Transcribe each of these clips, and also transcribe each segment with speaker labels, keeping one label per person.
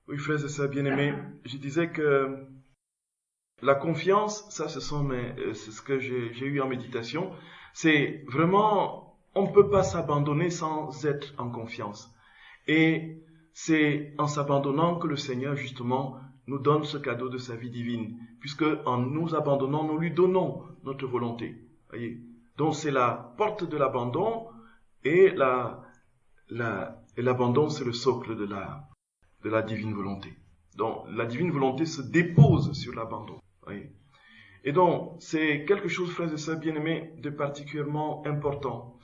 Speaker 1: Oui, frères et sœurs bien-aimés, je disais que la confiance, ça c'est ce que j'ai eu en méditation, c'est vraiment, on ne peut pas s'abandonner sans être en confiance. Et c'est en s'abandonnant que le Seigneur justement nous donne ce cadeau de sa vie divine, puisque en nous abandonnant, nous lui donnons notre volonté. Voyez. Donc c'est la porte de l'abandon et l'abandon c'est le socle de la divine volonté. Donc la divine volonté se dépose sur l'abandon. Voyez. Et donc c'est quelque chose, frères et sœurs bien-aimés, de particulièrement important.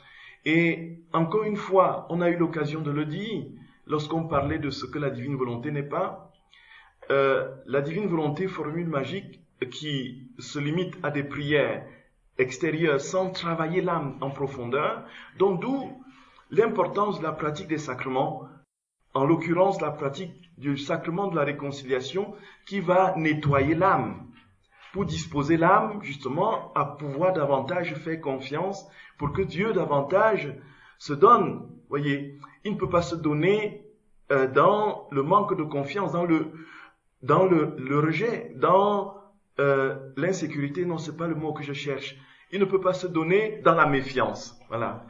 Speaker 1: Et encore une fois, on a eu l'occasion de le dire lorsqu'on parlait de ce que la divine volonté n'est pas. La divine volonté, formule magique qui se limite à des prières extérieures sans travailler l'âme en profondeur, donc d'où l'importance de la pratique des sacrements, en l'occurrence la pratique du sacrement de la réconciliation qui va nettoyer l'âme, pour disposer l'âme justement à pouvoir davantage faire confiance pour que Dieu davantage se donne. Voyez, il ne peut pas se donner dans le manque de confiance, dans le rejet, dans l'insécurité. Non, c'est pas le mot que je cherche. Il ne peut pas se donner dans la méfiance. Voilà.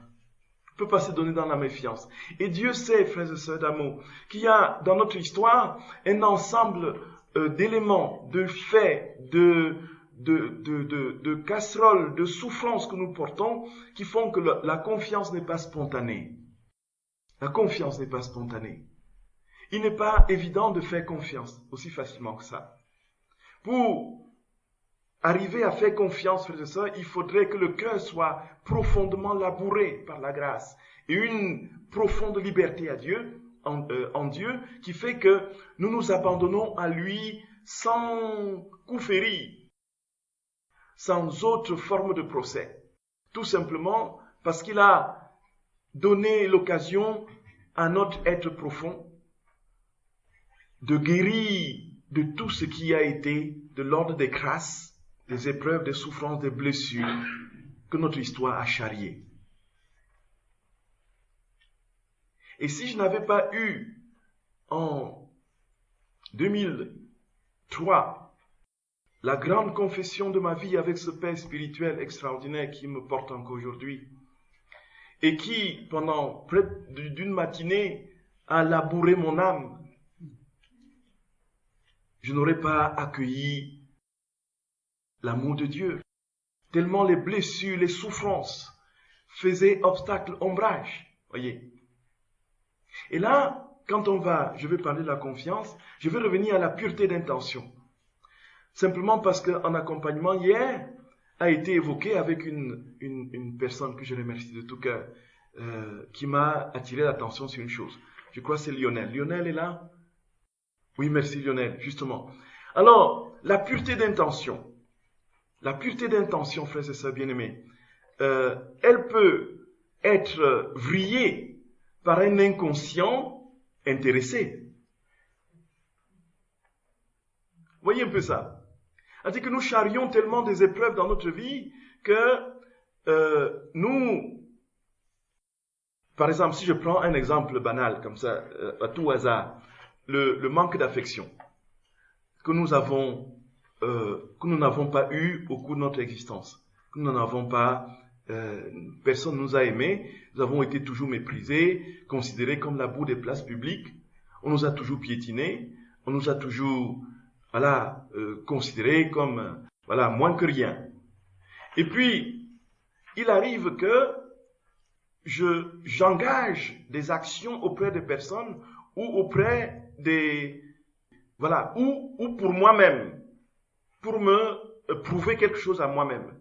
Speaker 1: Il ne peut pas se donner dans la méfiance. Et Dieu sait, frères et sœurs d'amour, qu'il y a dans notre histoire un ensemble d'éléments, de faits, de casseroles, de souffrances que nous portons qui font que la confiance n'est pas spontanée. La confiance n'est pas spontanée. Il n'est pas évident de faire confiance aussi facilement que ça. Pour arriver à faire confiance, frères et sœurs, il faudrait que le cœur soit profondément labouré par la grâce et une profonde liberté à Dieu, en Dieu, qui fait que nous nous abandonnons à lui sans coup féri, sans autre forme de procès. Tout simplement parce qu'il a donné l'occasion à notre être profond de guérir de tout ce qui a été de l'ordre des grâces, des épreuves, des souffrances, des blessures que notre histoire a charriées. Et si je n'avais pas eu en 2003 la grande confession de ma vie avec ce Père spirituel extraordinaire qui me porte encore aujourd'hui et qui, pendant près d'une matinée, a labouré mon âme, je n'aurais pas accueilli l'amour de Dieu, tellement les blessures, les souffrances faisaient obstacle, ombrage, voyez. Et là, je vais parler de la confiance, je vais revenir à la pureté d'intention. Simplement parce qu'en accompagnement, hier, a été évoqué avec une personne que je remercie de tout cœur, qui m'a attiré l'attention sur une chose. Je crois que c'est Lionel. Lionel est là? Oui, merci Lionel, justement. Alors, la pureté d'intention. La pureté d'intention, frères et sœurs bien-aimés, elle peut être vrillée par un inconscient intéressé. Voyez un peu ça. C'est-à-dire que nous charrions tellement des épreuves dans notre vie que nous, par exemple, si je prends un exemple banal comme ça, à tout hasard, le manque d'affection que nous n'avons pas eu au cours de notre existence, que nous n'avons pas, personne ne nous a aimés, nous avons été toujours méprisés, considérés comme la boue des places publiques, on nous a toujours piétinés, on nous a toujours, considérés comme, moins que rien. Et puis, il arrive que j'engage des actions auprès des personnes ou auprès ou pour moi-même, pour me prouver quelque chose à moi-même.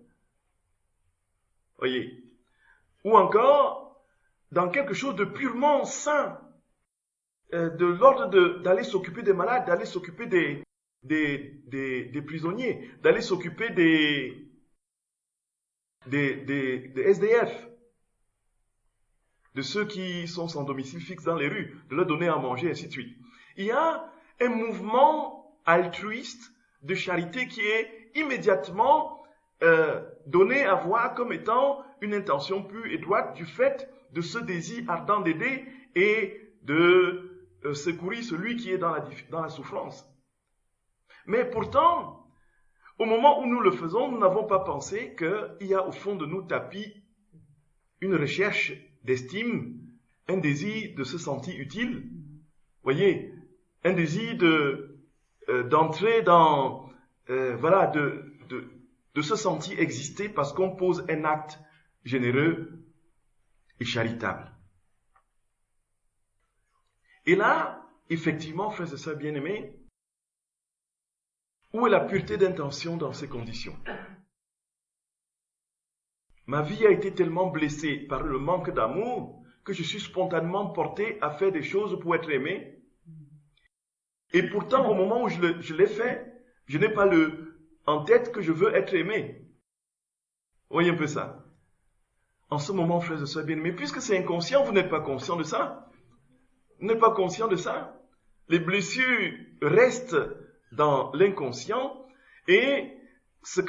Speaker 1: Voyez. Ou encore, dans quelque chose de purement sain, de l'ordre d'aller s'occuper des malades, d'aller s'occuper des prisonniers, d'aller s'occuper des SDF, de ceux qui sont sans domicile fixe dans les rues, de leur donner à manger, ainsi de suite. Il y a un mouvement altruiste de charité qui est immédiatement donné à voir comme étant une intention pure et droite du fait de ce désir ardent d'aider et de secourir celui qui est dans la souffrance. Mais pourtant, au moment où nous le faisons, nous n'avons pas pensé qu'il y a au fond de nous tapis une recherche d'estime, un désir de se sentir utile. Voyez, un désir d'entrer dans, voilà, de se sentir exister parce qu'on pose un acte généreux et charitable. Et là, effectivement, frères et sœurs bien-aimés, où est la pureté d'intention dans ces conditions? Ma vie a été tellement blessée par le manque d'amour que je suis spontanément porté à faire des choses pour être aimé. Et pourtant, au moment où je l'ai fait, je n'ai pas en tête que je veux être aimé. Voyez un peu ça. En ce moment, frères et sœurs bien-aimés, puisque c'est inconscient, vous n'êtes pas conscient de ça. Vous n'êtes pas conscient de ça. Les blessures restent dans l'inconscient et ce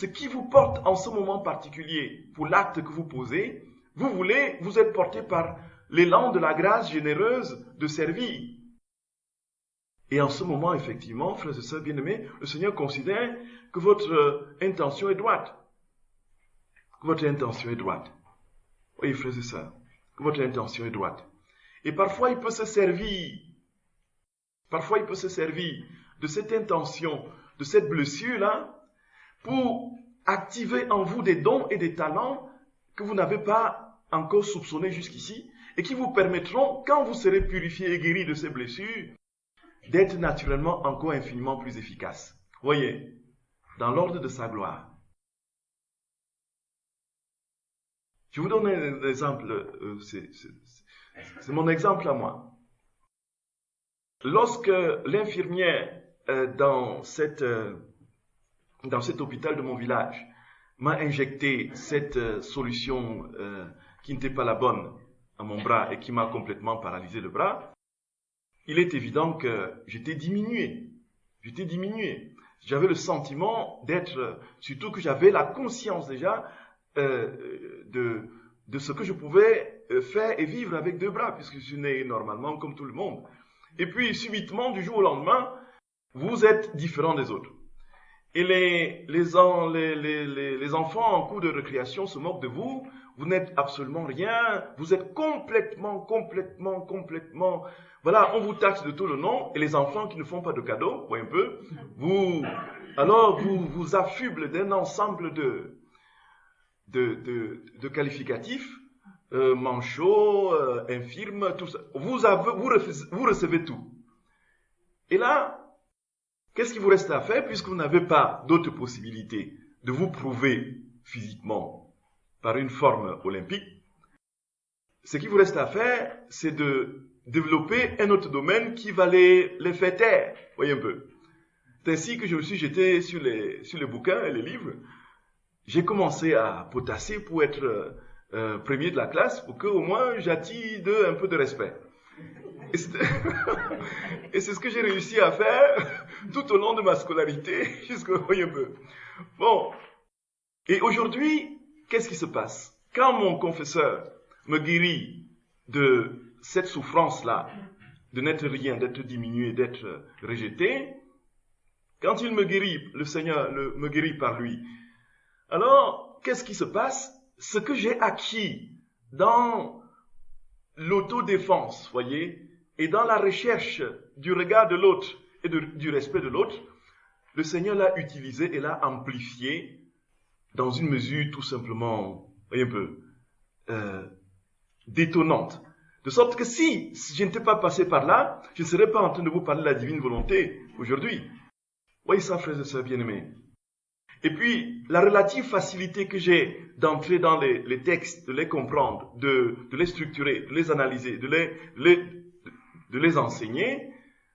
Speaker 1: qui vous porte en ce moment particulier pour l'acte que vous posez, vous êtes porté par l'élan de la grâce généreuse de servir. Et en ce moment, effectivement, frères et sœurs bien-aimés, le Seigneur considère que votre intention est droite. Que votre intention est droite. Oui, frères et sœurs, que votre intention est droite. Et parfois, il peut se servir de cette intention, de cette blessure-là, pour activer en vous des dons et des talents que vous n'avez pas encore soupçonnés jusqu'ici, et qui vous permettront, quand vous serez purifié et guéri de ces blessures, d'être naturellement encore infiniment plus efficace. Voyez, dans l'ordre de sa gloire. Je vous donne un exemple, c'est mon exemple à moi. Lorsque l'infirmière dans cet hôpital de mon village m'a injecté cette solution qui n'était pas la bonne à mon bras et qui m'a complètement paralysé le bras, il est évident que j'étais diminué. J'avais le sentiment surtout que j'avais la conscience déjà de ce que je pouvais faire et vivre avec deux bras, puisque je suis né normalement comme tout le monde. Et puis, subitement, du jour au lendemain, vous êtes différent des autres. Et les enfants en cours de récréation se moquent de vous. Vous n'êtes absolument rien. Vous êtes complètement. Voilà, on vous taxe de tout le nom. Et les enfants qui ne font pas de cadeaux, voyez un peu, vous affublent d'un ensemble de qualificatifs, manchot, infirme, tout ça. Vous recevez tout. Et là, qu'est-ce qu'il vous reste à faire puisque vous n'avez pas d'autre possibilité de vous prouver physiquement par une forme olympique? Ce qu'il vous reste à faire, c'est de développer un autre domaine qui va les faire taire. Voyez un peu. C'est ainsi que je me suis jeté sur les bouquins et les livres. J'ai commencé à potasser pour être premier de la classe pour qu'au moins j'attire un peu de respect. Et c'est ce que j'ai réussi à faire tout au long de ma scolarité, voyez un peu. Bon. Et aujourd'hui, qu'est-ce qui se passe? Quand mon confesseur me guérit de cette souffrance-là, de n'être rien, d'être diminué, d'être rejeté, quand il me guérit, le Seigneur me guérit par lui, alors, qu'est-ce qui se passe? Ce que j'ai acquis dans l'autodéfense, voyez, et dans la recherche du regard de l'autre et du respect de l'autre, le Seigneur l'a utilisé et l'a amplifié dans une mesure tout simplement, voyez un peu, détonnante. De sorte que si je n'étais pas passé par là, je ne serais pas en train de vous parler de la divine volonté aujourd'hui. Voyez ça, frères et sœurs bien-aimés. Et puis, la relative facilité que j'ai d'entrer dans les textes, de les comprendre, de les structurer, de les analyser, de les enseigner,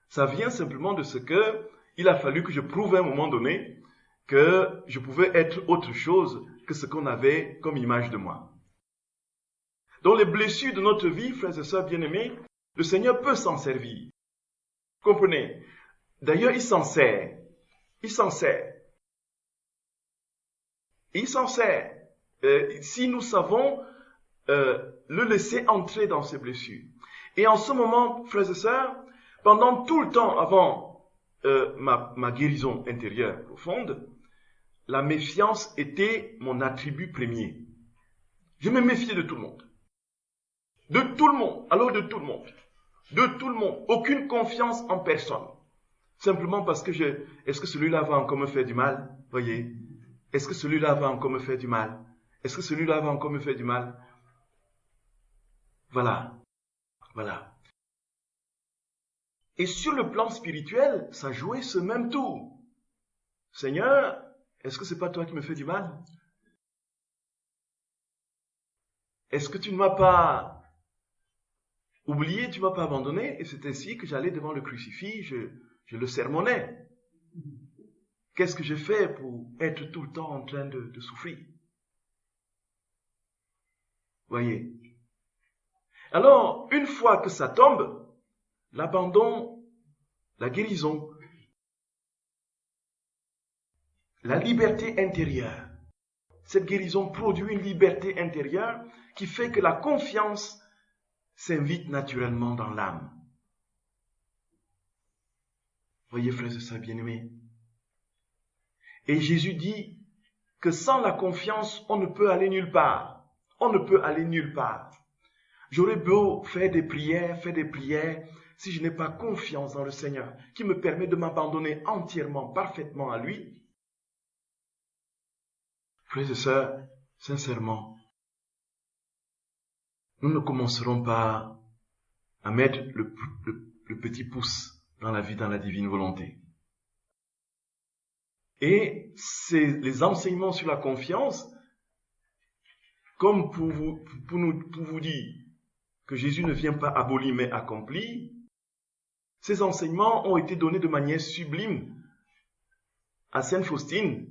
Speaker 1: ça vient simplement de ce que il a fallu que je prouve à un moment donné que je pouvais être autre chose que ce qu'on avait comme image de moi. Dans les blessures de notre vie, frères et sœurs bien-aimés, le Seigneur peut s'en servir. Comprenez? D'ailleurs, il s'en sert. Il s'en sert. Si nous savons le laisser entrer dans ses blessures. Et en ce moment, frères et sœurs, pendant tout le temps avant ma guérison intérieure profonde, la méfiance était mon attribut premier. Je me méfiais de tout le monde. De tout le monde. Alors de tout le monde. De tout le monde. Aucune confiance en personne. Simplement parce que est-ce que celui-là va encore me faire du mal? Voyez? Est-ce que celui-là va encore me faire du mal? Est-ce que celui-là va encore me faire du mal? Voilà. Voilà. Et sur le plan spirituel, ça jouait ce même tour. Seigneur, est-ce que c'est pas toi qui me fais du mal? Est-ce que tu ne m'as pas oublié, tu ne m'as pas abandonné? Et c'est ainsi que j'allais devant le crucifix, je le sermonnais. Qu'est-ce que j'ai fait pour être tout le temps en train de souffrir? Voyez. Alors, une fois que ça tombe, l'abandon, la guérison, la liberté intérieure. Cette guérison produit une liberté intérieure qui fait que la confiance s'invite naturellement dans l'âme. Voyez, frères et sœurs bien-aimés. Et Jésus dit que sans la confiance, on ne peut aller nulle part. On ne peut aller nulle part. J'aurais beau faire des prières, si je n'ai pas confiance dans le Seigneur, qui me permet de m'abandonner entièrement, parfaitement à lui. Frères et sœurs, sincèrement, nous ne commencerons pas à mettre le petit pouce dans la vie, dans la divine volonté. Et c'est les enseignements sur la confiance, comme pour vous dire que Jésus ne vient pas abolir mais accomplir, ces enseignements ont été donnés de manière sublime à Sainte Faustine,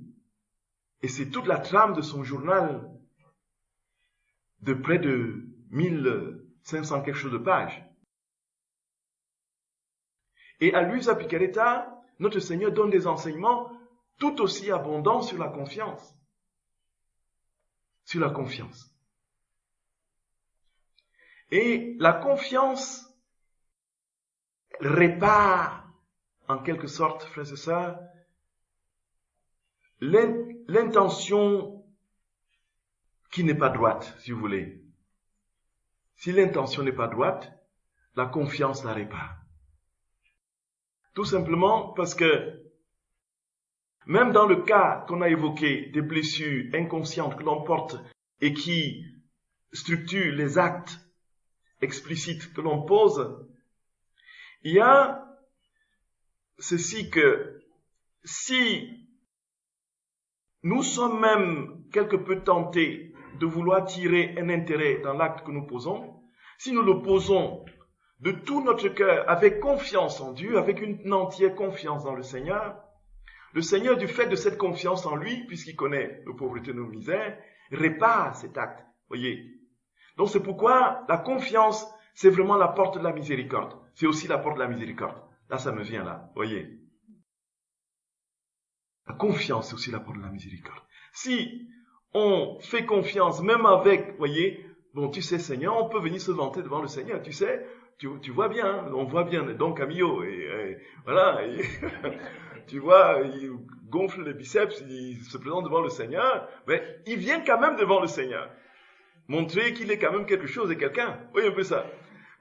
Speaker 1: et c'est toute la trame de son journal de près de 1500 quelque chose de pages. Et à Luisa Picaretta, notre Seigneur donne des enseignements tout aussi abondants sur la confiance. Sur la confiance. Et la confiance répare, en quelque sorte, frères et sœurs, l'intention qui n'est pas droite, si vous voulez. Si l'intention n'est pas droite, la confiance la répare. Tout simplement parce que même dans le cas qu'on a évoqué des blessures inconscientes que l'on porte et qui structurent les actes explicites que l'on pose, il y a ceci que si nous sommes même quelque peu tentés de vouloir tirer un intérêt dans l'acte que nous posons, si nous le posons de tout notre cœur, avec confiance en Dieu, avec une entière confiance dans le Seigneur, du fait de cette confiance en lui, puisqu'il connaît nos pauvretés, nos misères, répare cet acte. Voyez. Donc c'est pourquoi la confiance, c'est vraiment la porte de la miséricorde. C'est aussi la porte de la miséricorde. Là, ça me vient là. Voyez. La confiance, c'est aussi la porte de la miséricorde. Si on fait confiance, même avec, voyez, bon, tu sais, Seigneur, on peut venir se vanter devant le Seigneur, tu sais, tu vois bien, hein, on voit bien, Don Camillo, et voilà, tu vois, il gonfle les biceps, il se présente devant le Seigneur, mais il vient quand même devant le Seigneur. Montrer qu'il est quand même quelque chose et quelqu'un. Voyez un peu ça.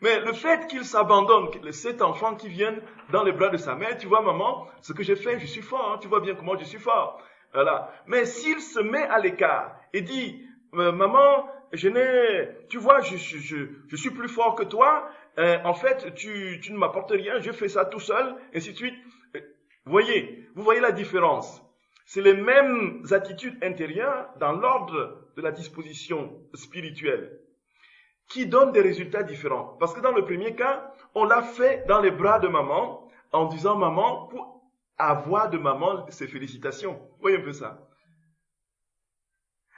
Speaker 1: Mais le fait qu'il s'abandonne, cet enfant qui vient dans les bras de sa mère, tu vois maman, ce que j'ai fait, je suis fort, hein, tu vois bien comment je suis fort. Voilà. Mais s'il se met à l'écart et dit, maman, tu vois, je suis plus fort que toi, en fait, tu ne m'apportes rien, je fais ça tout seul, et ainsi de suite. Vous voyez la différence. C'est les mêmes attitudes intérieures dans l'ordre de la disposition spirituelle qui donnent des résultats différents. Parce que dans le premier cas, on l'a fait dans les bras de maman en disant maman pour avoir de maman ses félicitations. Vous voyez un peu ça.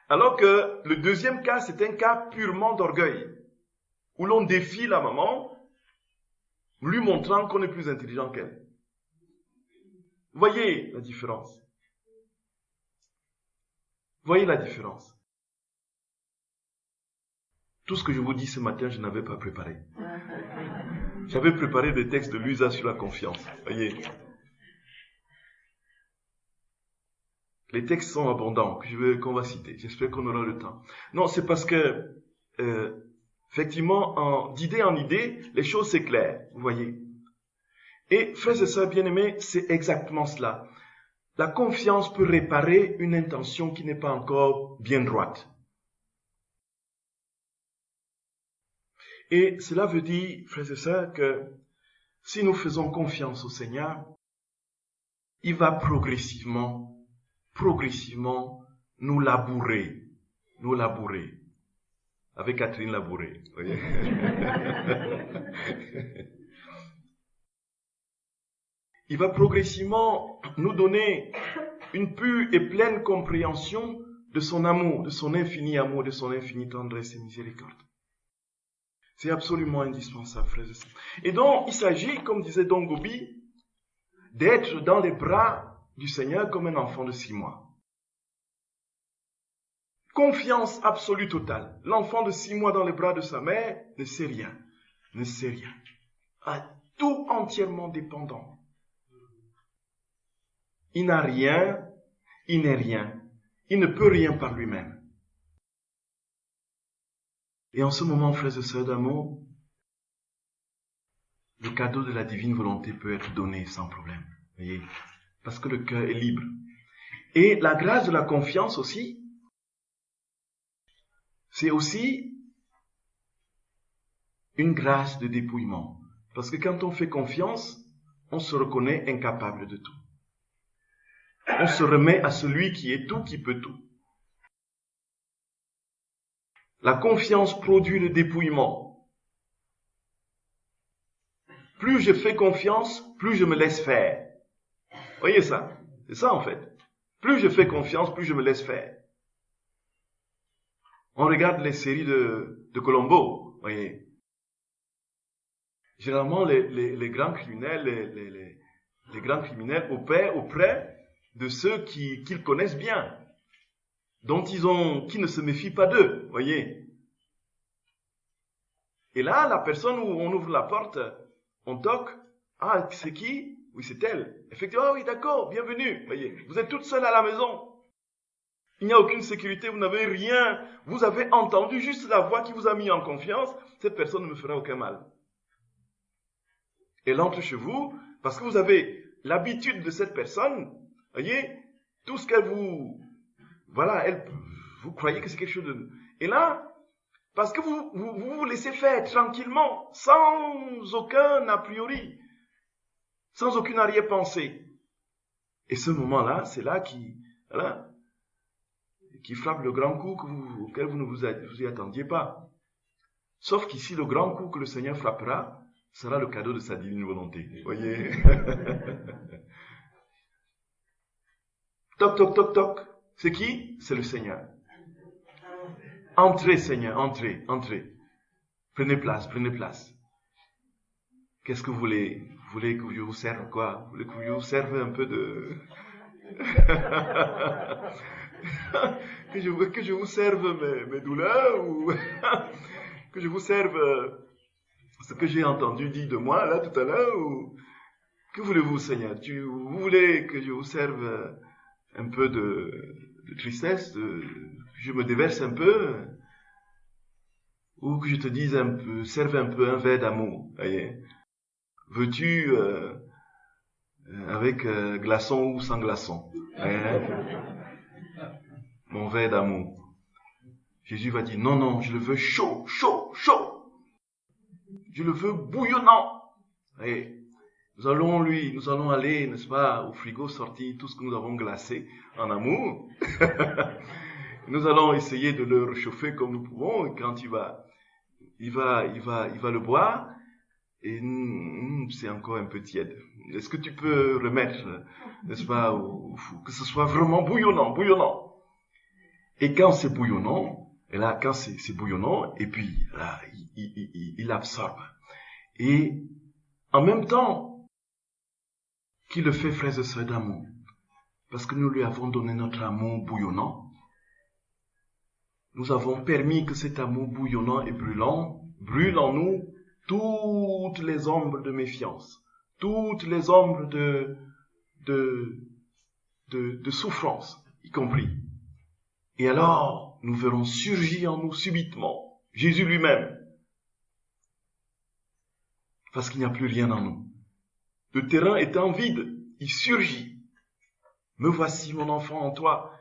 Speaker 1: Alors que le deuxième cas, c'est un cas purement d'orgueil où l'on défie la maman lui montrant qu'on est plus intelligent qu'elle. Voyez la différence. Voyez la différence. Tout ce que je vous dis ce matin, je n'avais pas préparé. J'avais préparé des textes de Luisa sur la confiance. Voyez. Les textes sont abondants, qu'on va citer. J'espère qu'on aura le temps. Non, c'est parce que, effectivement, d'idée en idée, les choses s'éclairent. Vous voyez. Et, frères et sœurs bien-aimés, c'est exactement cela. La confiance peut réparer une intention qui n'est pas encore bien droite. Et cela veut dire, frères et sœurs, que si nous faisons confiance au Seigneur, il va progressivement nous labourer. Avec Catherine Labouré. Voyez. Il va progressivement nous donner une pure et pleine compréhension de son amour, de son infini amour, de son infinie tendresse et miséricorde. C'est absolument indispensable, frères et sœurs. Et donc, il s'agit, comme disait Don Gobi, d'être dans les bras du Seigneur comme un enfant de 6 mois. Confiance absolue totale. L'enfant de 6 mois dans les bras de sa mère ne sait rien. Tout entièrement dépendant. Il n'a rien, il n'est rien. Il ne peut rien par lui-même. Et en ce moment, frères et sœurs d'amour, le cadeau de la divine volonté peut être donné sans problème. Voyez, parce que le cœur est libre. Et la grâce de la confiance aussi, c'est aussi une grâce de dépouillement. Parce que quand on fait confiance, on se reconnaît incapable de tout. On se remet à celui qui est tout, qui peut tout. La confiance produit le dépouillement. Plus je fais confiance, plus je me laisse faire. Voyez ça? C'est ça en fait. Plus je fais confiance, plus je me laisse faire. On regarde les séries de Colombo, voyez. Généralement, les grands criminels, les grands criminels opèrent auprès de ceux qu'ils connaissent bien, qui ne se méfient pas d'eux, voyez. Et là, la personne où on ouvre la porte, on toque. Ah, c'est qui? Oui, c'est elle. Effectivement, ah oui, d'accord, bienvenue, voyez. Vous êtes toute seule à la maison. Il n'y a aucune sécurité, vous n'avez rien. Vous avez entendu juste la voix qui vous a mis en confiance. Cette personne ne me fera aucun mal. Elle entre chez vous parce que vous avez l'habitude de cette personne. Voyez, tout ce qu'elle vous... Voilà, vous croyez que c'est quelque chose de... Et là, parce que vous laissez faire tranquillement, sans aucun a priori, sans aucune arrière-pensée. Et ce moment-là, c'est là qui frappe le grand coup auquel vous ne vous y attendiez pas. Sauf qu'ici, le grand coup que le Seigneur frappera sera le cadeau de sa divine volonté. Voyez. Toc, toc, toc, toc. C'est qui? C'est le Seigneur. Entrez, Seigneur, entrez, entrez. Prenez place, prenez place. Qu'est-ce que vous voulez? Vous voulez que je vous serve quoi? Vous voulez que je vous serve un peu de... que je vous serve mes douleurs ou que je vous serve ce que j'ai entendu dire de moi là tout à l'heure ou que voulez-vous, Seigneur? Vous voulez que je vous serve un peu de tristesse, que je me déverse un peu, ou que je te dise un peu, serve un peu un verre d'amour, voyez. Veux-tu avec glaçon ou sans glaçon, mon verre d'amour? Jésus va dire, non, non, je le veux chaud, chaud, chaud. Je le veux bouillonnant. Et nous allons aller, n'est-ce pas, au frigo sortir tout ce que nous avons glacé en amour. Nous allons essayer de le réchauffer comme nous pouvons. Et quand il va le boire. Et c'est encore un peu tiède. Est-ce que tu peux remettre, n'est-ce pas, que ce soit vraiment bouillonnant, bouillonnant. Et quand c'est bouillonnant, et là, quand c'est bouillonnant, et puis là, il absorbe. Et en même temps qu'il le fait, frères et sœurs d'amour, parce que nous lui avons donné notre amour bouillonnant, nous avons permis que cet amour bouillonnant et brûlant brûle en nous toutes les ombres de méfiance, toutes les ombres de souffrance, y compris. Et alors, nous verrons surgir en nous subitement Jésus lui-même, parce qu'il n'y a plus rien en nous. Le terrain étant vide, il surgit. Me voici, mon enfant, en toi.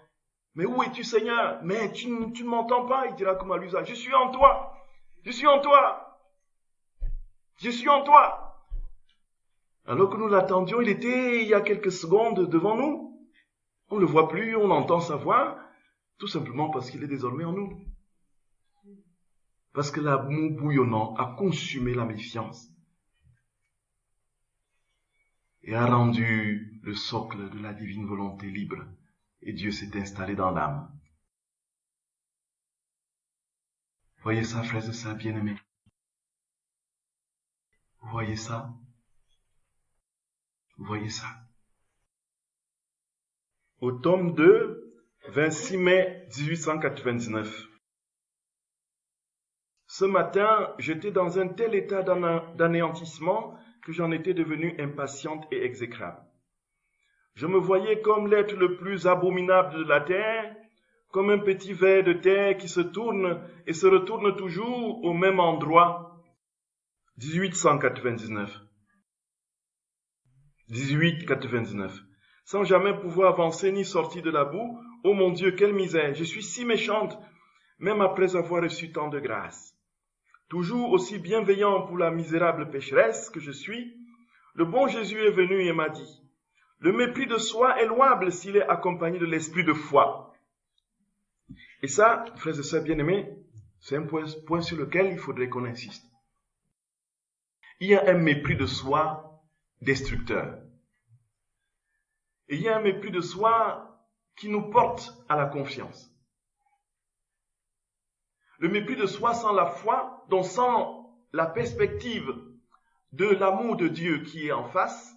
Speaker 1: Mais où es-tu, Seigneur? Mais tu ne m'entends pas, il dira comme à l'usage. Je suis en toi. Je suis en toi. Je suis en toi. Alors que nous l'attendions, il était il y a quelques secondes devant nous. On ne le voit plus, on entend sa voix, tout simplement parce qu'il est désormais en nous. Parce que l'amour bouillonnant a consumé la méfiance et a rendu le socle de la divine volonté libre. Et Dieu s'est installé dans l'âme. Voyez ça, frères et sœurs bien-aimés. Vous voyez ça? Vous voyez ça? Au tome 2, 26 mai 1899. Ce matin, j'étais dans un tel état d'anéantissement que j'en étais devenu impatiente et exécrable. Je me voyais comme l'être le plus abominable de la terre, comme un petit ver de terre qui se tourne et se retourne toujours au même endroit. 1899. Sans jamais pouvoir avancer ni sortir de la boue. Oh mon Dieu, quelle misère! Je suis si méchante, même après avoir reçu tant de grâce. Toujours aussi bienveillant pour la misérable pécheresse que je suis, le bon Jésus est venu et m'a dit: le mépris de soi est louable s'il est accompagné de l'esprit de foi. Et ça, frères et sœurs bien-aimés, c'est un point sur lequel il faudrait qu'on insiste. Il y a un mépris de soi destructeur. Et il y a un mépris de soi qui nous porte à la confiance. Le mépris de soi sans la foi, donc sans la perspective de l'amour de Dieu qui est en face,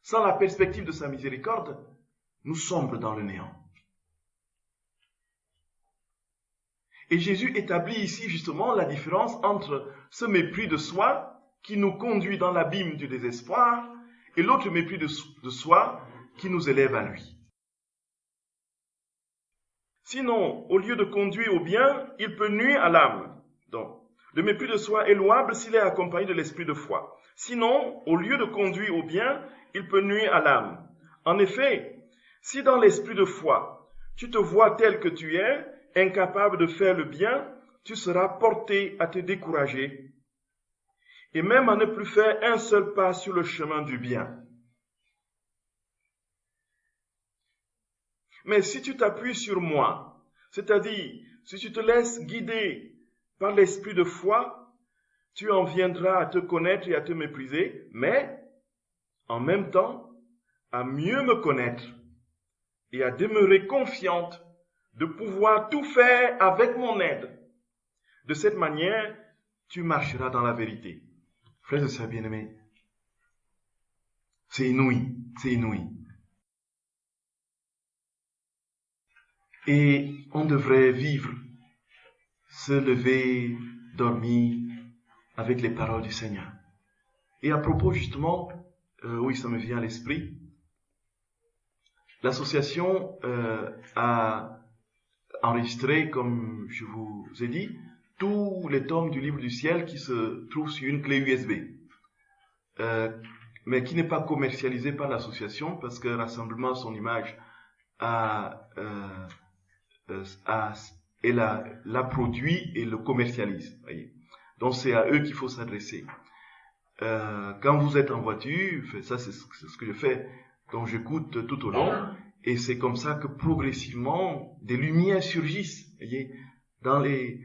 Speaker 1: sans la perspective de sa miséricorde, nous sombre dans le néant. Et Jésus établit ici justement la différence entre ce mépris de soi qui nous conduit dans l'abîme du désespoir et l'autre mépris de soi qui nous élève à lui. Sinon, au lieu de conduire au bien, il peut nuire à l'âme. Donc, le mépris de soi est louable s'il est accompagné de l'esprit de foi. Sinon, au lieu de conduire au bien, il peut nuire à l'âme. En effet, si dans l'esprit de foi, tu te vois tel que tu es, incapable de faire le bien, tu seras porté à te décourager et même à ne plus faire un seul pas sur le chemin du bien. Mais si tu t'appuies sur moi, c'est-à-dire si tu te laisses guider par l'esprit de foi, tu en viendras à te connaître et à te mépriser, mais en même temps, à mieux me connaître et à demeurer confiante de pouvoir tout faire avec mon aide. De cette manière, tu marcheras dans la vérité. Frères et sœurs bien-aimés, c'est inouï, c'est inouï. Et on devrait vivre, se lever, dormir avec les paroles du Seigneur. Et à propos justement, oui, ça me vient à l'esprit, l'association a enregistré, comme je vous ai dit, tous les tomes du livre du ciel qui se trouvent sur une clé USB, mais qui n'est pas commercialisé par l'association parce que Rassemblement à son image l'a produit et le commercialise. Voyez. Donc c'est à eux qu'il faut s'adresser. Quand vous êtes en voiture, ça c'est ce que je fais, donc j'écoute tout au long, et c'est comme ça que progressivement des lumières surgissent. Voyez, dans les,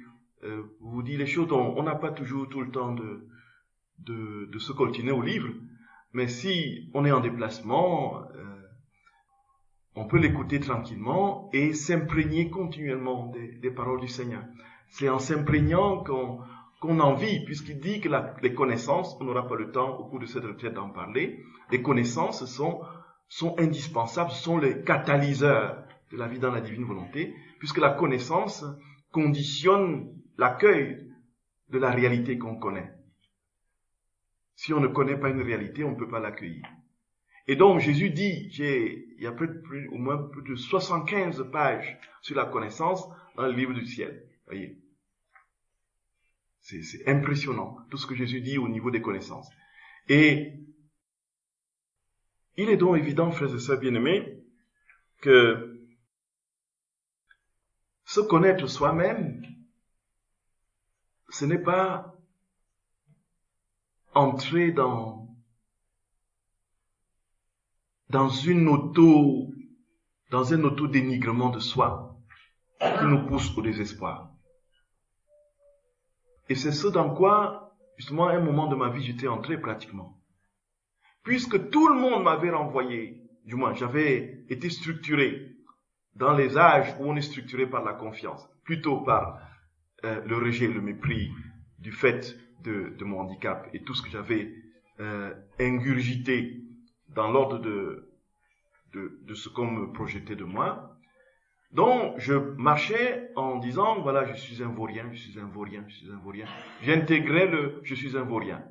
Speaker 1: vous dites les choses, on n'a pas toujours tout le temps de se coltiner au livre, mais si on est en déplacement, on peut l'écouter tranquillement et s'imprégner continuellement des paroles du Seigneur. C'est en s'imprégnant qu'on en vit, puisqu'il dit que les connaissances, on n'aura pas le temps au cours de cette retraite d'en parler, les connaissances sont indispensables, sont les catalyseurs de la vie dans la divine volonté, puisque la connaissance conditionne l'accueil de la réalité qu'on connaît. Si on ne connaît pas une réalité, on ne peut pas l'accueillir. Et donc Jésus dit, il y a au moins plus de 75 pages sur la connaissance dans le livre du ciel. Voyez, c'est impressionnant tout ce que Jésus dit au niveau des connaissances. Et il est donc évident, frères et sœurs bien-aimés, que se connaître soi-même, ce n'est pas entrer dans un auto-dénigrement de soi qui nous pousse au désespoir. Et c'est ce dans quoi, justement, à un moment de ma vie, j'étais entré pratiquement. Puisque tout le monde m'avait renvoyé, du moins, j'avais été structuré dans les âges où on est structuré par la confiance, plutôt par le rejet, le mépris du fait de mon handicap et tout ce que j'avais ingurgité dans l'ordre de ce qu'on me projetait de moi. Donc, je marchais en disant, voilà, je suis un vaurien, je suis un vaurien, je suis un vaurien. J'intégrais je suis un vaurien.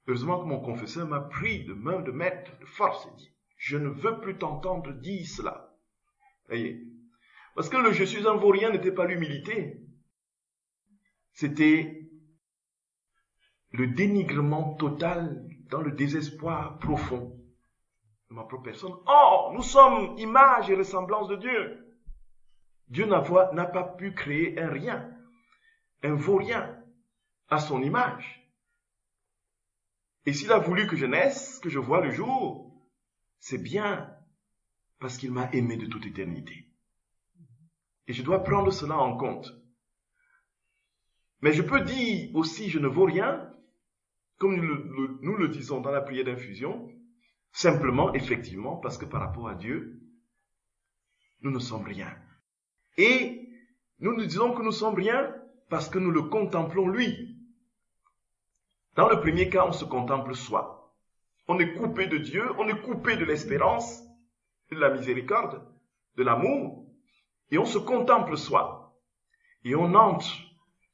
Speaker 1: Heureusement que mon confesseur m'a pris de main de maître, de force, et dit, je ne veux plus t'entendre dire cela. Voyez? Parce que le je suis un vaurien n'était pas l'humilité. C'était le dénigrement total dans le désespoir profond de ma propre personne. Or, nous sommes image et ressemblance de Dieu. Dieu n'a pas pu créer un rien, un vaurien, à son image. Et s'il a voulu que je naisse, que je voie le jour, c'est bien parce qu'il m'a aimé de toute éternité. Et je dois prendre cela en compte. Mais je peux dire aussi, je ne vaux rien, comme nous le disons dans la prière d'infusion, simplement, effectivement, parce que par rapport à Dieu, nous ne sommes rien. Et nous nous disons que nous sommes rien parce que nous le contemplons lui. Dans le premier cas, on se contemple soi. On est coupé de Dieu, on est coupé de l'espérance, de la miséricorde, de l'amour, et on se contemple soi. Et on entre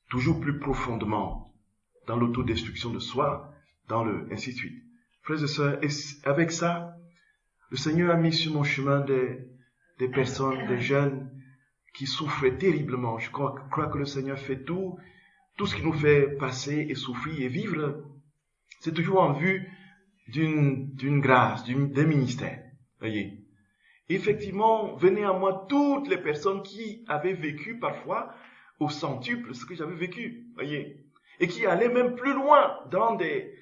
Speaker 1: toujours plus profondément dans l'autodestruction de soi, ainsi de suite. Frères et sœurs, et avec ça, le Seigneur a mis sur mon chemin des personnes, des jeunes qui souffraient terriblement. Je crois que le Seigneur fait tout ce qui nous fait passer et souffrir et vivre, c'est toujours en vue d'une grâce, d'un ministère. Voyez. Effectivement, venaient à moi toutes les personnes qui avaient vécu parfois au centuple ce que j'avais vécu, voyez, et qui allaient même plus loin dans des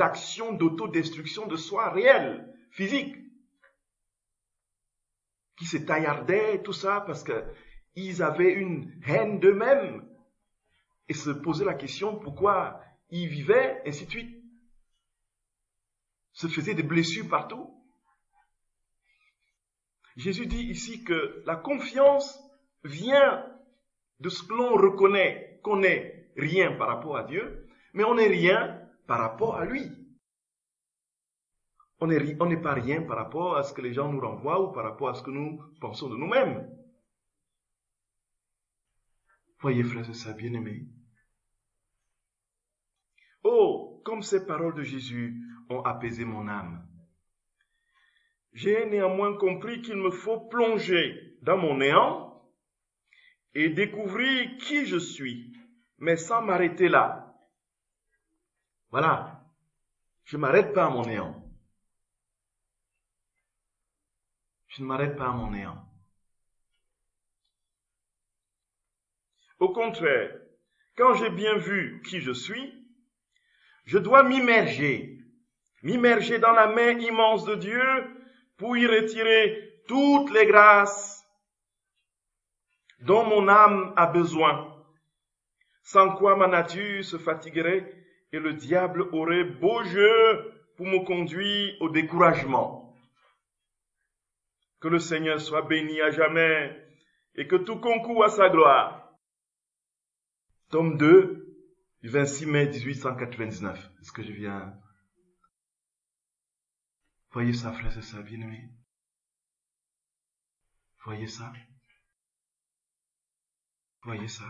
Speaker 1: actions d'autodestruction de soi réelles, physiques, qui se taillardaient, tout ça, parce qu'ils avaient une haine d'eux-mêmes, et se posaient la question pourquoi ils vivaient, ainsi de suite. Se faisaient des blessures partout. Jésus dit ici que la confiance vient de ce que l'on reconnaît qu'on n'est rien par rapport à Dieu, mais on n'est rien par rapport à lui. On n'est pas rien par rapport à ce que les gens nous renvoient ou par rapport à ce que nous pensons de nous-mêmes. Voyez, frères et sœurs bien-aimés. Oh, comme ces paroles de Jésus ont apaisé mon âme. J'ai néanmoins compris qu'il me faut plonger dans mon néant et découvrir qui je suis, mais sans m'arrêter là. Voilà, je ne m'arrête pas à mon néant. Je ne m'arrête pas à mon néant. Au contraire, quand j'ai bien vu qui je suis, je dois m'immerger dans la main immense de Dieu pour y retirer toutes les grâces dont mon âme a besoin, sans quoi ma nature se fatiguerait et le diable aurait beau jeu pour me conduire au découragement. Que le Seigneur soit béni à jamais et que tout concourt à sa gloire. Tome 2, du 26 mai 1899. Est-ce que je viens? Voyez ça, frères et sœurs bien-aimés. Voyez ça. Voyez ça.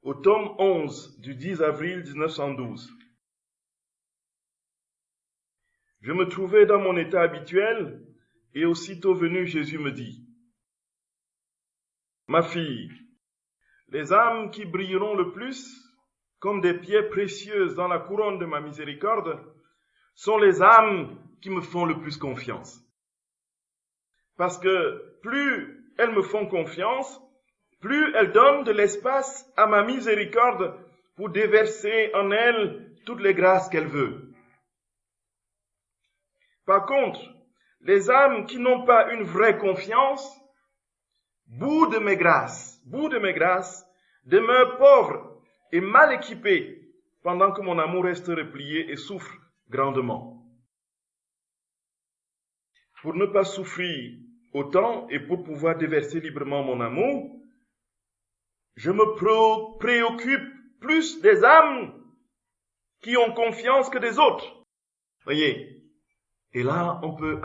Speaker 1: au tome 11 du 10 avril 1912. Je me trouvais dans mon état habituel et aussitôt venu, Jésus me dit, « Ma fille, les âmes qui brilleront le plus, comme des pierres précieuses dans la couronne de ma miséricorde, sont les âmes qui me font le plus confiance. Parce que plus elles me font confiance, plus elles donnent de l'espace à ma miséricorde pour déverser en elles toutes les grâces qu'elle veut. Par contre, les âmes qui n'ont pas une vraie confiance, bout de mes grâces, demeurent pauvres et mal équipées pendant que mon amour reste replié et souffre grandement. Pour ne pas souffrir autant et pour pouvoir déverser librement mon amour, je me préoccupe plus des âmes qui ont confiance que des autres. Voyez, et là on peut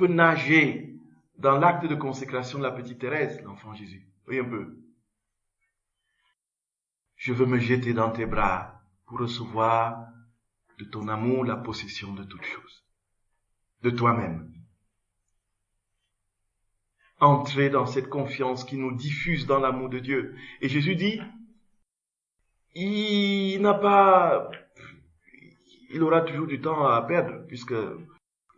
Speaker 1: nager dans l'acte de consécration de la petite Thérèse, l'enfant Jésus. Voyez un peu. Je veux me jeter dans tes bras pour recevoir de ton amour la possession de toutes choses, de toi-même. Entrer dans cette confiance qui nous diffuse dans l'amour de Dieu. Et Jésus dit, il aura toujours du temps à perdre, puisque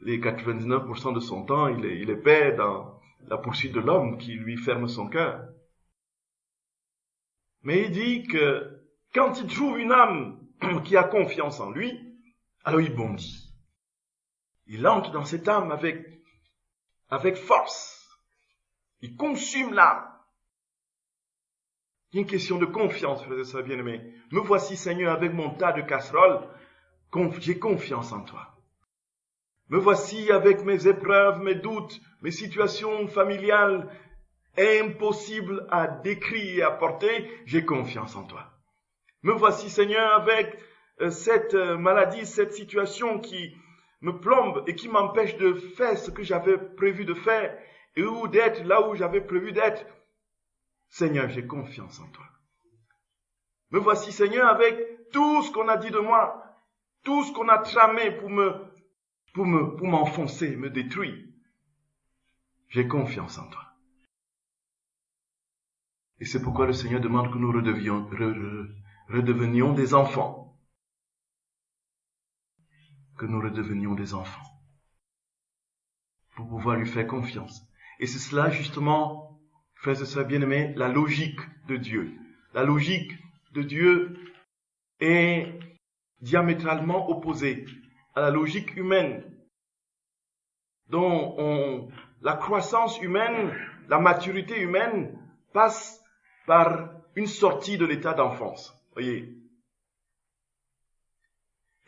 Speaker 1: les 99% de son temps, il est perd dans la poursuite de l'homme qui lui ferme son cœur. Mais il dit que quand il trouve une âme qui a confiance en lui, alors il bondit. Il entre dans cette âme avec force. Il consume l'âme. Il y a une question de confiance, frères et sœurs bien-aimés. Me voici, Seigneur, avec mon tas de casseroles. J'ai confiance en toi. Me voici avec mes épreuves, mes doutes, mes situations familiales impossibles à décrire et à porter. J'ai confiance en toi. Me voici, Seigneur, avec cette maladie, cette situation qui me plombe et qui m'empêche de faire ce que j'avais prévu de faire et ou d'être là où j'avais prévu d'être. Seigneur, j'ai confiance en toi. Me voici, Seigneur, avec tout ce qu'on a dit de moi, tout ce qu'on a tramé pour m'enfoncer, me détruire. J'ai confiance en toi. Et c'est pourquoi le Seigneur demande que nous redevenions des enfants. Que nous redevenions des enfants. Pour pouvoir lui faire confiance. Et c'est cela, justement, frères et sœurs bien-aimés, la logique de Dieu. La logique de Dieu est diamétralement opposée à la logique humaine, dont la croissance humaine, la maturité humaine passe par une sortie de l'état d'enfance. Voyez.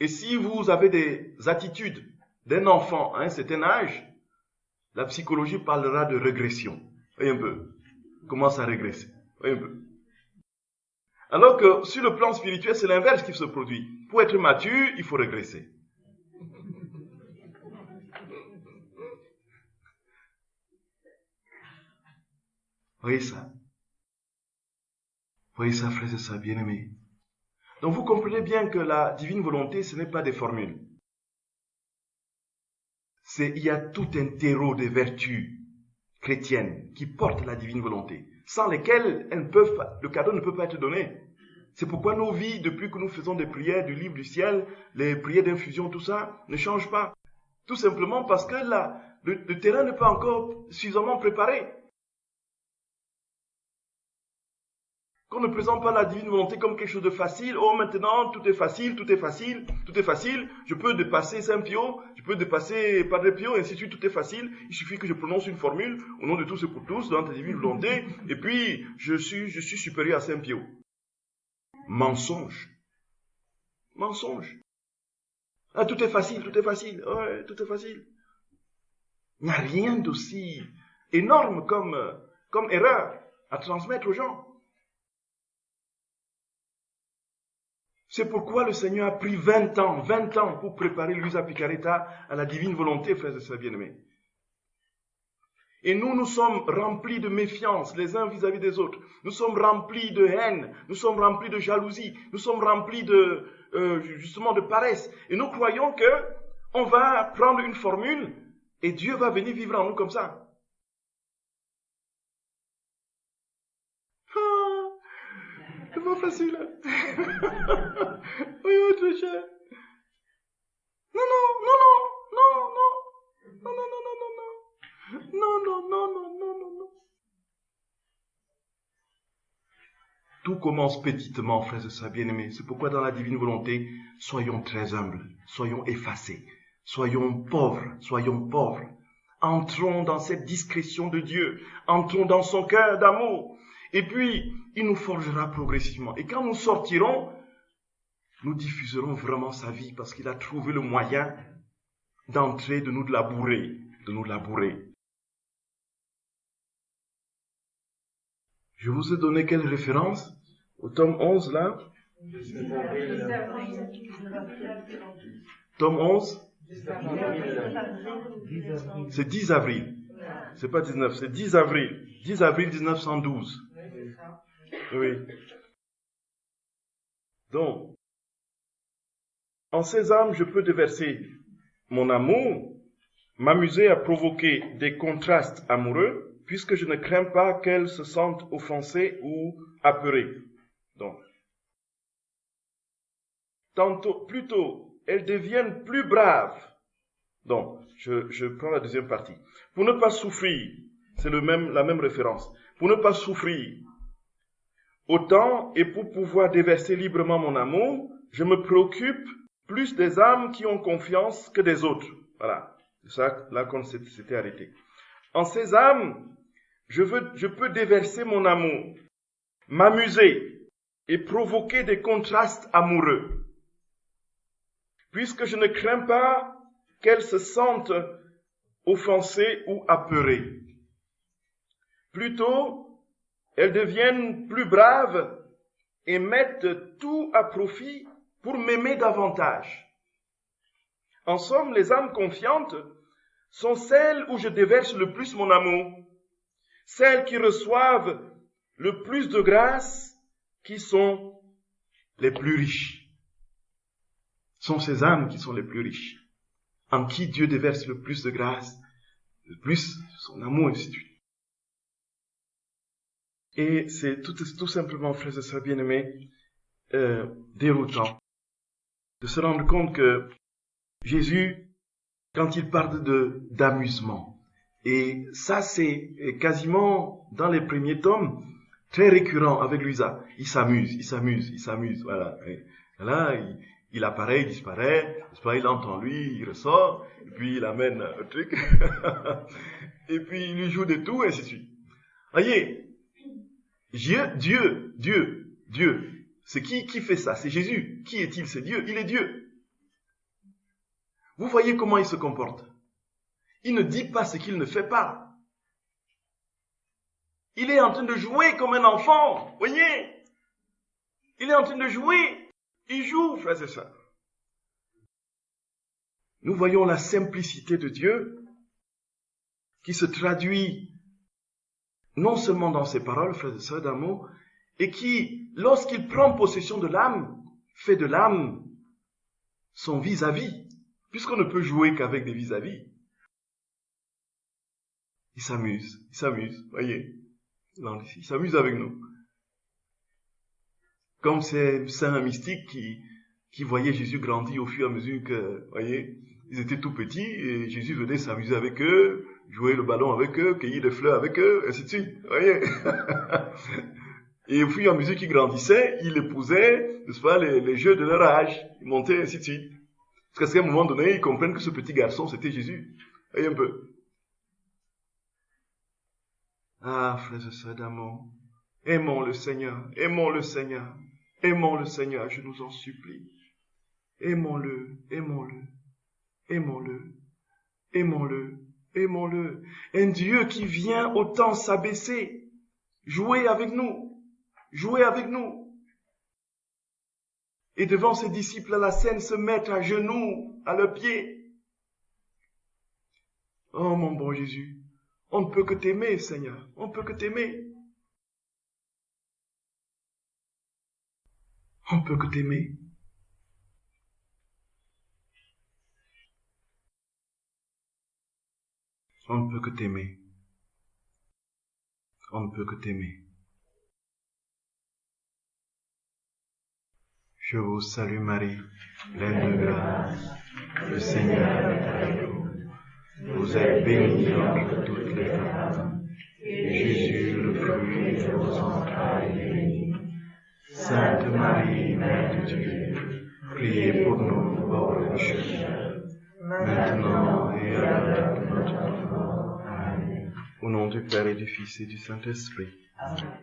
Speaker 1: Et si vous avez des attitudes d'un enfant à un certain âge, la psychologie parlera de régression. Voyez un peu. Commence à régresser. Voyez un peu. Alors que sur le plan spirituel, c'est l'inverse qui se produit. Pour être mature, il faut régresser. Voyez ça. Voyez ça, frères et sœurs bien-aimés. Donc vous comprenez bien que la divine volonté, ce n'est pas des formules. Il y a tout un terreau de vertus chrétiennes qui portent la divine volonté, sans lesquelles le cadeau ne peut pas être donné. C'est pourquoi nos vies, depuis que nous faisons des prières du livre du ciel, les prières d'infusion, tout ça, ne changent pas. Tout simplement parce que le terrain n'est pas encore suffisamment préparé. Qu'on ne présente pas la divine volonté comme quelque chose de facile. Oh, maintenant, tout est facile. Je peux dépasser Saint-Pio, je peux dépasser Padre Pio, et ainsi de suite, tout est facile. Il suffit que je prononce une formule, au nom de tous et pour tous, dans ta divine volonté, et puis, je suis supérieur à Saint-Pio. Mensonge. Ah, tout est facile. Ouais, tout est facile. Il n'y a rien d'aussi énorme comme erreur à transmettre aux gens. C'est pourquoi le Seigneur a pris 20 ans pour préparer Luisa Picaretta à la divine volonté, frères et sœurs bien-aimés. Et nous sommes remplis de méfiance les uns vis-à-vis des autres. Nous sommes remplis de haine, nous sommes remplis de jalousie, nous sommes remplis justement de paresse. Et nous croyons que on va prendre une formule et Dieu va venir vivre en nous comme ça. Ah, c'est pas facile. Oui, votre cher. Non, non, non, non, non, non, non, non, non, non, non, non. Non, non, non, non, non, non, non. Tout commence petitement, frères et sœurs bien-aimés. C'est pourquoi dans la divine volonté, soyons très humbles, soyons effacés, soyons pauvres. Entrons dans cette discrétion de Dieu, entrons dans son cœur d'amour. Et puis, il nous forgera progressivement. Et quand nous sortirons, nous diffuserons vraiment sa vie parce qu'il a trouvé le moyen d'entrer, de nous labourer, Je vous ai donné quelle référence? Au tome 11, là? Tome 11? C'est 10 avril. C'est pas 19, c'est 10 avril. 10 avril 1912. Oui. Donc, en ces âmes, je peux déverser mon amour, m'amuser à provoquer des contrastes amoureux, puisque je ne crains pas qu'elles se sentent offensées ou apeurées. Donc, plutôt, elles deviennent plus braves. Donc, je prends la deuxième partie. Pour ne pas souffrir, c'est la même référence. Pour ne pas souffrir autant et pour pouvoir déverser librement mon amour, je me préoccupe plus des âmes qui ont confiance que des autres. Voilà, c'est ça là qu'on s'était arrêté. En ces âmes, je peux déverser mon amour, m'amuser et provoquer des contrastes amoureux, puisque je ne crains pas qu'elles se sentent offensées ou apeurées. Plutôt, elles deviennent plus braves et mettent tout à profit pour m'aimer davantage. En somme, les âmes confiantes sont celles où je déverse le plus mon amour, celles qui reçoivent le plus de grâce, qui sont les plus riches. Ce sont ces âmes qui sont les plus riches, en qui Dieu déverse le plus de grâce, le plus son amour, et ainsi de suite. Et c'est tout simplement, frères et sœurs bien-aimés, déroutant de se rendre compte que Jésus, quand il parle d'amusement, et ça c'est quasiment dans les premiers tomes très récurrent avec Luisa, il s'amuse, voilà. Et là, il apparaît, il disparaît, il entend lui, il ressort, et puis il amène un truc, et puis il lui joue de tout, et ainsi de suite. Voyez, Dieu, c'est qui fait ça? C'est Jésus. Qui est-il? C'est Dieu. Il est Dieu. Vous voyez comment il se comporte. Il ne dit pas ce qu'il ne fait pas. Il est en train de jouer comme un enfant. Voyez? Il est en train de jouer. Il joue, frères et sœurs. Nous voyons la simplicité de Dieu qui se traduit non seulement dans ses paroles, frères et sœurs d'amour, et qui, lorsqu'il prend possession de l'âme, fait de l'âme son vis-à-vis, puisqu'on ne peut jouer qu'avec des vis-à-vis. Il s'amuse, voyez. Il s'amuse avec nous. Comme ces saints mystiques qui voyaient Jésus grandir au fur et à mesure que, voyez, ils étaient tout petits et Jésus venait s'amuser avec eux, jouer le ballon avec eux, cueillir des fleurs avec eux, ainsi de suite, voyez. Et au fur et à mesure qu'ils grandissaient, ils épousaient, n'est-ce pas, les jeux de leur âge, ils montaient, ainsi de suite. Parce qu'à un moment donné, ils comprennent que ce petit garçon, c'était Jésus. Voyez un peu. Ah, frères et sœurs d'amour, aimons le Seigneur, je nous en supplie. Aimons-le. Un Dieu qui vient autant s'abaisser, jouer avec nous. Et devant ses disciples à la scène, se mettre à genoux, à leurs pieds. Oh mon bon Jésus, On ne peut que t'aimer, Seigneur. On ne peut que t'aimer. On ne peut que t'aimer. On ne peut que t'aimer. On ne peut que t'aimer. Je vous salue Marie, pleine de grâce. Le Seigneur est avec vous. Vous êtes bénie entre toutes les femmes, et Jésus, le fruit de vos entrailles, est béni. Sainte Marie, Mère de Dieu, priez pour nous pauvres pécheurs, maintenant et à l'heure de notre mort. Amen. Au nom du Père et du Fils et du Saint-Esprit. Amen.